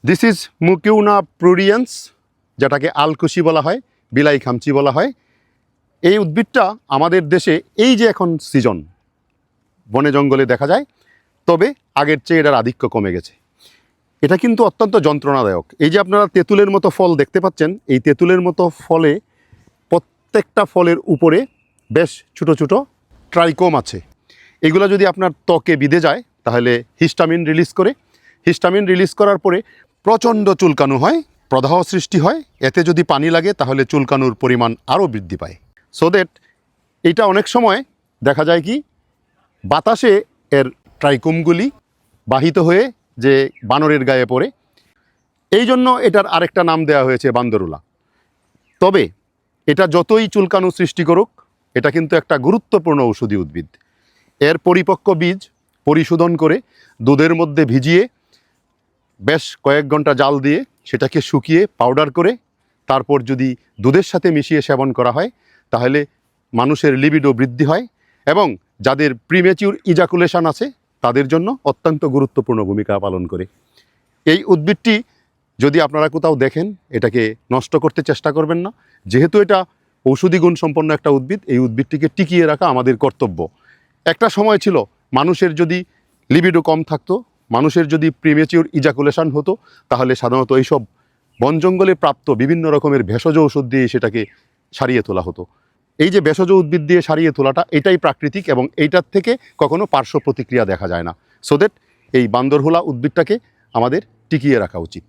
This is মুকিউনা প্রুরিয়েন্স, যেটাকে আলকুশি বলা হয়, বিলাই খামচি বলা হয়। এই উদ্ভিদটা আমাদের দেশে এই যে এখন সিজন বনে জঙ্গলে দেখা যায়, তবে আগের চেয়ে এটার আধিক্য কমে গেছে। এটা কিন্তু অত্যন্ত যন্ত্রণাদায়ক। এই যে আপনারা তেঁতুলের মতো ফল দেখতে পাচ্ছেন, এই তেঁতুলের মতো ফলে প্রত্যেকটা ফলের উপরে বেশ ছোটো ছোটো ট্রাইকোম আছে। এগুলো যদি আপনার ত্বকে বিঁধে যায় তাহলে হিস্টামিন রিলিজ করে। হিস্টামিন রিলিজ করার পরে প্রচণ্ড চুলকানো হয়, প্রদাহ সৃষ্টি হয়। এতে যদি পানি লাগে তাহলে চুলকানোর পরিমাণ আরও বৃদ্ধি পায়। সো দ্যাট এটা অনেক সময় দেখা যায় কি, বাতাসে এর ট্রাইকোমগুলি বাহিত হয়ে যে বানরের গায়ে পড়ে, এই জন্য এটার আরেকটা নাম দেওয়া হয়েছে বান্দরুলা। তবে এটা যতই চুলকানো সৃষ্টি করুক, এটা কিন্তু একটা গুরুত্বপূর্ণ ঔষধি উদ্ভিদ। এর পরিপক্ক বীজ পরিশোধন করে দুধের মধ্যে ভিজিয়ে বেশ কয়েক ঘন্টা জাল দিয়ে সেটাকে শুকিয়ে পাউডার করে তারপর যদি দুধের সাথে মিশিয়ে সেবন করা হয় তাহলে মানুষের লিবিডো বৃদ্ধি হয় এবং যাদের প্রিমেচিউর ইজাকুলেশন আছে তাদের জন্য অত্যন্ত গুরুত্বপূর্ণ ভূমিকা পালন করে। এই উদ্ভিদটি যদি আপনারা কোথাও দেখেন, এটাকে নষ্ট করতে চেষ্টা করবেন না। যেহেতু এটা ঔষধি গুণ সম্পন্ন একটা উদ্ভিদ, এই উদ্ভিদটিকে টিকিয়ে রাখা আমাদের কর্তব্য। একটা সময় ছিল মানুষের যদি লিবিডো কম থাকতো, মানুষের যদি প্রিমেচিউর ইজাকুলেশন হতো, তাহলে সাধারণত এইসব বন জঙ্গলে প্রাপ্ত বিভিন্ন রকমের ভেষজ ঔষধ দিয়ে সেটাকে সারিয়ে তোলা হতো। এই যে ভেষজ উদ্ভিদ দিয়ে সারিয়ে তোলাটা, এটাই প্রাকৃতিক এবং এইটার থেকে কখনো পার্শ্ব প্রতিক্রিয়া দেখা যায় না। সো দ্যাট এই বান্দরহুলা উদ্ভিদটাকে আমাদের টিকিয়ে রাখা উচিত।